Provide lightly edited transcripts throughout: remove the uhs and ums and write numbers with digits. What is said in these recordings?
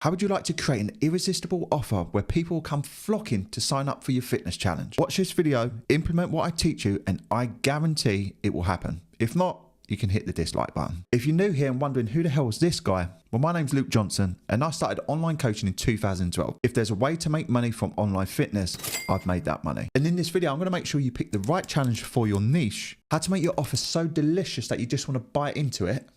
How would you like to create an irresistible offer where people will come flocking to sign up for your fitness challenge? Watch this video, implement what I teach you, and I guarantee it will happen. If not, you can hit the dislike button. If you're new here and wondering who the hell is this guy, well, my name's Luke Johnson and I started online coaching in 2012. If there's a way to make money from online fitness, I've made that money. And in this video, I'm going to make sure you pick the right challenge for your niche, how to make your offer so delicious that you just want to bite into it,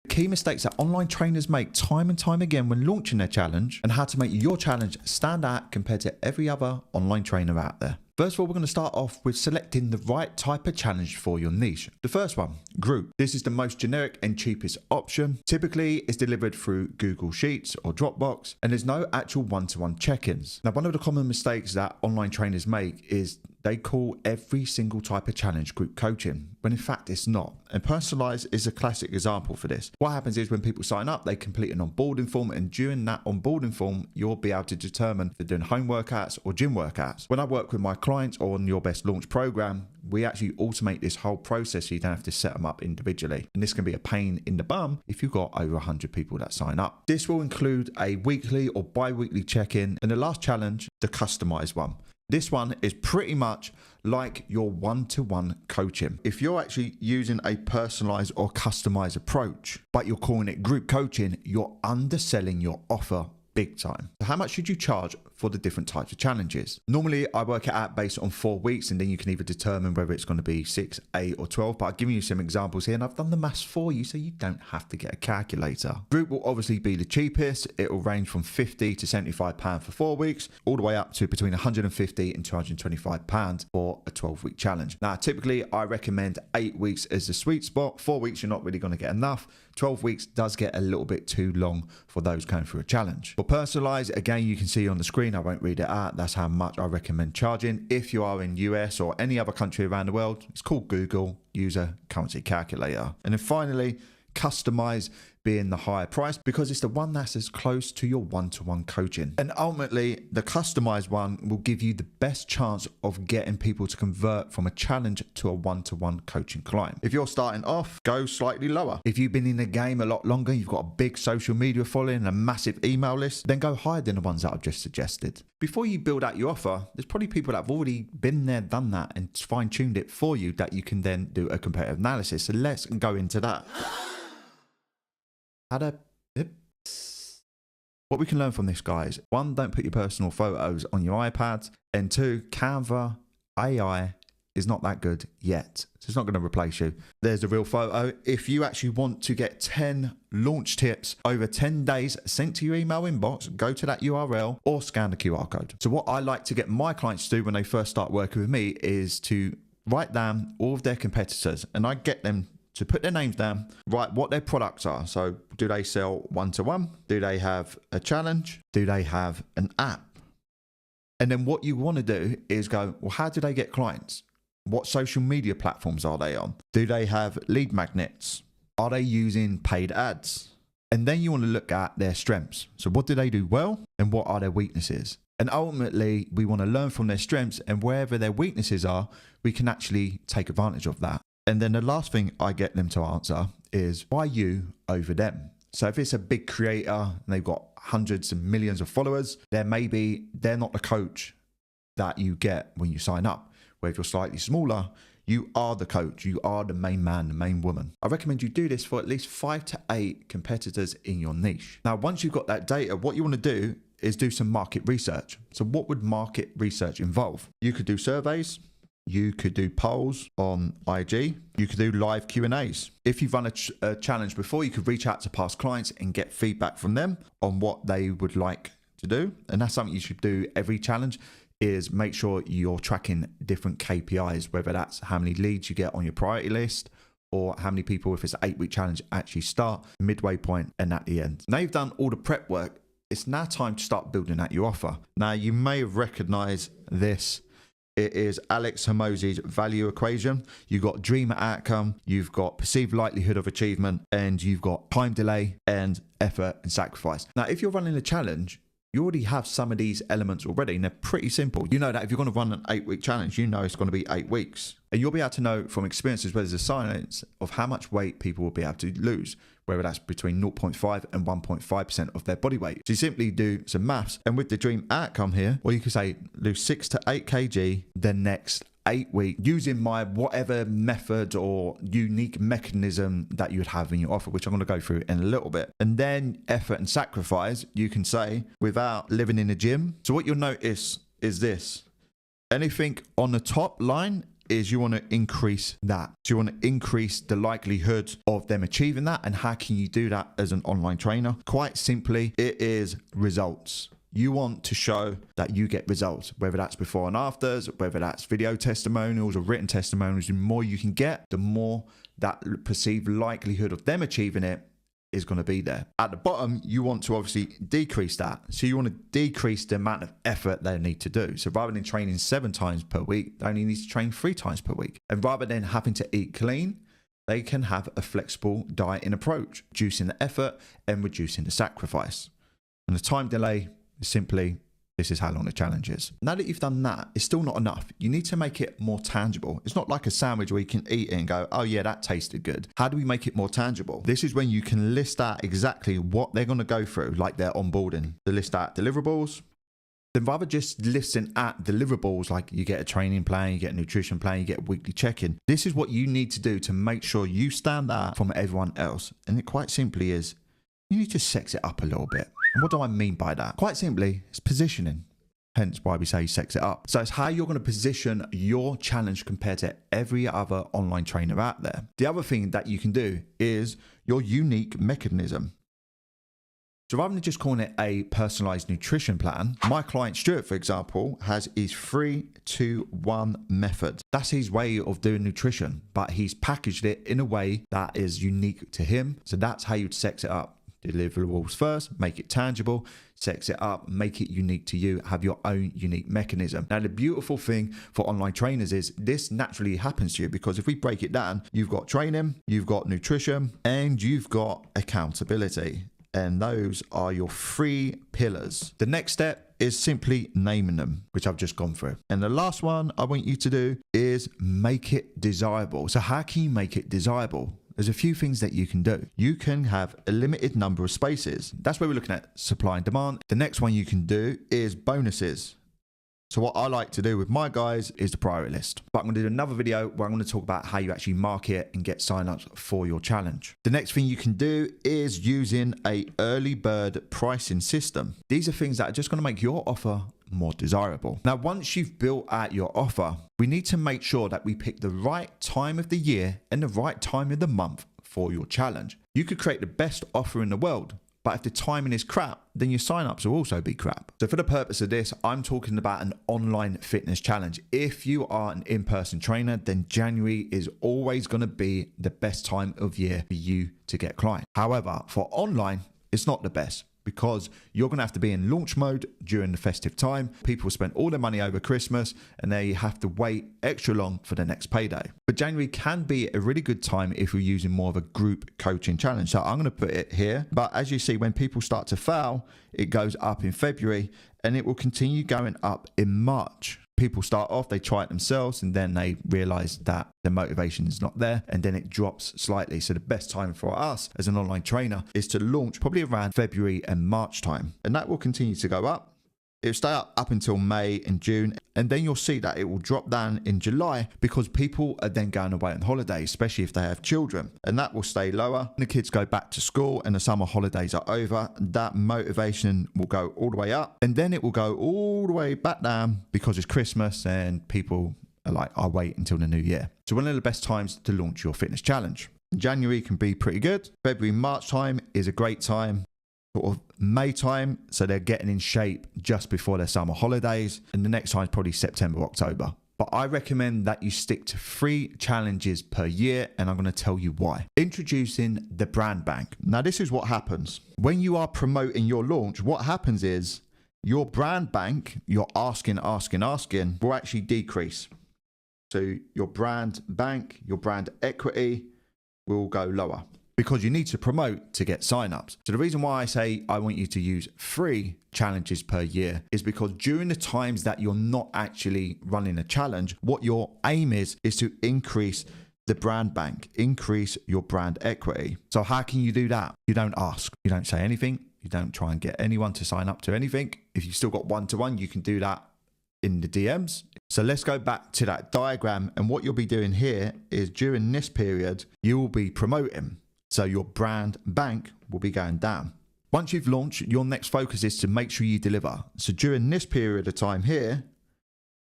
key mistakes that online trainers make time and time again when launching their challenge, and how to make your challenge stand out compared to every other online trainer out there. First of all, we're going to start off with selecting the right type of challenge for your niche. The first one, group. This is the most generic and cheapest option. Typically, it's delivered through Google Sheets or Dropbox, and there's no actual one-to-one check-ins. Now, one of the common mistakes that online trainers make is they call every single type of challenge group coaching, when in fact it's not. And personalized is a classic example for this. What happens is when people sign up, they complete an onboarding form, and during that onboarding form, you'll be able to determine if they're doing home workouts or gym workouts. When I work with my clients on Your Best Launch program, we actually automate this whole process so you don't have to set them up individually. And this can be a pain in the bum if you've got over 100 people that sign up. This will include a weekly or bi-weekly check-in. And the last challenge, the customized one. This one is pretty much like your one-to-one coaching. If you're actually using a personalized or customized approach, but you're calling it group coaching, you're underselling your offer big time. So how much should you charge for the different types of challenges? Normally, I work it out based on 4 weeks, and then you can either determine whether it's going to be 6, 8, or 12. But I've given you some examples here, and I've done the maths for you, so you don't have to get a calculator. Group will obviously be the cheapest. It will range from £50 to £75 for 4 weeks, all the way up to between £150 and £225 for a 12-week challenge. Now, typically, I recommend 8 weeks as the sweet spot. 4 weeks, you're not really going to get enough. 12 weeks does get a little bit too long for those going through a challenge. For personalized, again, you can see on the screen, I won't read it out. That's how much I recommend charging. If you are in US or any other country around the world, it's called Google User Currency Calculator. And then finally, customize being the higher price because it's the one that's as close to your one-to-one coaching. And ultimately, the customized one will give you the best chance of getting people to convert from a challenge to a one-to-one coaching client. If you're starting off, go slightly lower. If you've been in the game a lot longer, you've got a big social media following and a massive email list, then go higher than the ones that I've just suggested. Before you build out your offer, there's probably people that have already been there, done that, and fine-tuned it for you that you can then do a competitive analysis. So let's go into that. What we can learn from this, guys, 1, don't put your personal photos on your iPad, and 2, Canva AI is not that good yet. So it's not going to replace you. There's a real photo. If you actually want to get 10 launch tips over 10 days sent to your email inbox, go to that URL or scan the QR code. So what I like to get my clients to do when they first start working with me is to write down all of their competitors, and I get them to put their names down, write what their products are. So do they sell one-to-one? Do they have a challenge? Do they have an app? And then what you want to do is go, well, how do they get clients? What social media platforms are they on? Do they have lead magnets? Are they using paid ads? And then you want to look at their strengths. So what do they do well? And what are their weaknesses? And ultimately, we want to learn from their strengths, and wherever their weaknesses are, we can actually take advantage of that. And then the last thing I get them to answer is, why you over them? So if it's a big creator and they've got hundreds and millions of followers, then maybe they're not the coach that you get when you sign up. Where if you're slightly smaller, you are the coach, you are the main man, the main woman. I recommend you do this for at least 5 to 8 competitors in your niche. Now, once you've got that data, what you want to do is do some market research. So what would market research involve? You could do surveys. You could do polls on IG. You could do live Q&As. If you've run a challenge before, you could reach out to past clients and get feedback from them on what they would like to do. And that's something you should do every challenge, is make sure you're tracking different KPIs, whether that's how many leads you get on your priority list, or how many people, if it's an 8-week challenge, actually start, midway point, and at the end. Now you've done all the prep work, it's now time to start building out your offer. Now, you may have recognized this. It is Alex Hormozi's value equation. You've got dream outcome, you've got perceived likelihood of achievement, and you've got time delay and effort and sacrifice. Now, if you're running a challenge, You already have some of these elements already, and they're pretty simple. You know that if you're going to run an 8-week challenge, you know it's going to be 8 weeks. And you'll be able to know from experience as well as the science of how much weight people will be able to lose, whether that's between 0.5 and 1.5% of their body weight. So you simply do some maths, and with the dream outcome here, or you could say lose 6 to 8 kg the next 8 weeks using my whatever method or unique mechanism that you would have in your offer, which I'm going to go through in a little bit. And then effort and sacrifice, you can say, without living in a gym. So what you'll notice is this. Anything on the top line is you want to increase that. So you want to increase the likelihood of them achieving that. And how can you do that as an online trainer? Quite simply, it is results. You want to show that you get results, whether that's before and afters, whether that's video testimonials or written testimonials. The more you can get, the more that perceived likelihood of them achieving it is going to be there. At the bottom, you want to obviously decrease that. So you want to decrease the amount of effort they need to do. So rather than training 7 times per week, they only need to train 3 times per week. And rather than having to eat clean, they can have a flexible dieting approach, reducing the effort and reducing the sacrifice. And the time delay, simply, this is how long the challenge is. Now that you've done that, it's still not enough. You need to make it more tangible. It's not like a sandwich where you can eat it and go, oh yeah, that tasted good. How do we make it more tangible? This is when you can list out exactly what they're going to go through, like their onboarding. They list out deliverables. Then rather just listing at deliverables, like you get a training plan, you get a nutrition plan, you get a weekly check-in. This is what you need to do to make sure you stand out from everyone else. And it quite simply is, you need to sex it up a little bit. And what do I mean by that? Quite simply, it's positioning. Hence why we say sex it up. So it's how you're going to position your challenge compared to every other online trainer out there. The other thing that you can do is your unique mechanism. So rather than just calling it a personalized nutrition plan, my client Stuart, for example, has his 3-2-1 method. That's his way of doing nutrition, but he's packaged it in a way that is unique to him. So that's how you'd sex it up. Deliverables first, make it tangible, sex it up, make it unique to you, have your own unique mechanism. Now, the beautiful thing for online trainers is this naturally happens to you, because if we break it down, you've got training, you've got nutrition, and you've got accountability. And those are your 3 pillars. The next step is simply naming them, which I've just gone through. And the last one I want you to do is make it desirable. So how can you make it desirable? There's a few things that you can do. You can have a limited number of spaces. That's where we're looking at supply and demand. The next one you can do is bonuses. So what I like to do with my guys is the priority list. But I'm going to do another video where I'm going to talk about how you actually market and get signups for your challenge. The next thing you can do is using a early bird pricing system. These are things that are just going to make your offer more desirable. Now, once you've built out your offer, we need to make sure that we pick the right time of the year and the right time of the month for your challenge. You could create the best offer in the world, but if the timing is crap, then your signups will also be crap. So for the purpose of this, I'm talking about an online fitness challenge. If you are an in-person trainer, then January is always going to be the best time of year for you to get clients. However, for online, it's not the best, because you're going to have to be in launch mode during the festive time. People spend all their money over Christmas and they have to wait extra long for the next payday. But January can be a really good time if you're using more of a group coaching challenge. So I'm going to put it here. But as you see, when people start to fail, it goes up in February and it will continue going up in March. People start off, they try it themselves, and then they realize that the motivation is not there, and then it drops slightly. So the best time for us as an online trainer is to launch probably around February and March time, and that will continue to go up. It'll stay up until May and June, and then you'll see that it will drop down in July, because people are then going away on holiday, especially if they have children, and that will stay lower. When the kids go back to school and the summer holidays are over, that motivation will go all the way up, and then it will go all the way back down because it's Christmas and people are like, I'll wait until the new year. So one of the best times to launch your fitness challenge. January can be pretty good. February, March time is a great time. Sort of May time, so they're getting in shape just before their summer holidays, and the next time is probably September, October. But I recommend that you stick to 3 challenges per year, and I'm going to tell you why. Introducing the brand bank. Now, this is what happens when you are promoting your launch. What happens is your brand bank, your asking will actually decrease. So your brand bank, your brand equity will go lower. because you need to promote to get signups. So the reason why I say I want you to use 3 challenges per year is because during the times that you're not actually running a challenge, what your aim is to increase the brand bank, increase your brand equity. So how can you do that? You don't ask, you don't say anything, you don't try and get anyone to sign up to anything. If you've still got one-to-one, you can do that in the DMs. So let's go back to that diagram, and what you'll be doing here is during this period, you will be promoting. So your brand bank will be going down. Once you've launched, your next focus is to make sure you deliver. So during this period of time here,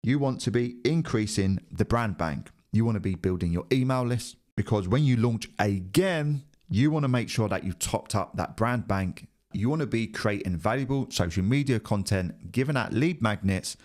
you want to be increasing the brand bank. You want to be building your email list, because when you launch again, you want to make sure that you've topped up that brand bank. You want to be creating valuable social media content, giving out lead magnets,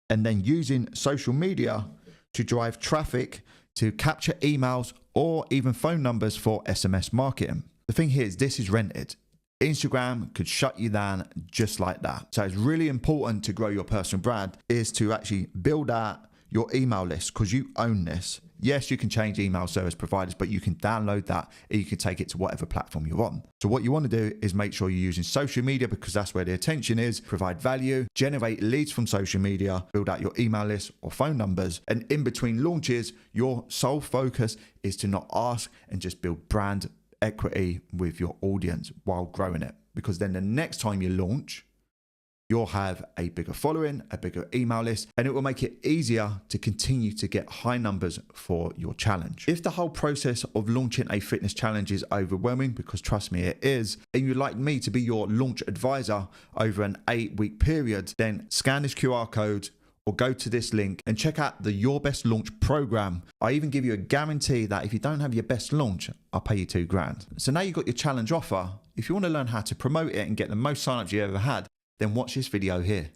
and then using social media to drive traffic, to capture emails or even phone numbers for SMS marketing. The thing here is this is rented. Instagram could shut you down just like that. So it's really important to grow your personal brand is to actually build out your email list, because you own this. Yes, you can change email service providers, but you can download that and you can take it to whatever platform you're on. So what you want to do is make sure you're using social media, because that's where the attention is, provide value, generate leads from social media, build out your email list or phone numbers. And in between launches, your sole focus is to not ask and just build brand equity with your audience while growing it. Because then the next time you launch, you'll have a bigger following, a bigger email list, and it will make it easier to continue to get high numbers for your challenge. If the whole process of launching a fitness challenge is overwhelming, because trust me, it is, and you'd like me to be your launch advisor over an 8-week period, then scan this QR code or go to this link and check out the Your Best Launch program. I even give you a guarantee that if you don't have your best launch, I'll pay you $2,000. So now you've got your challenge offer. If you want to learn how to promote it and get the most signups you ever had, then watch this video here.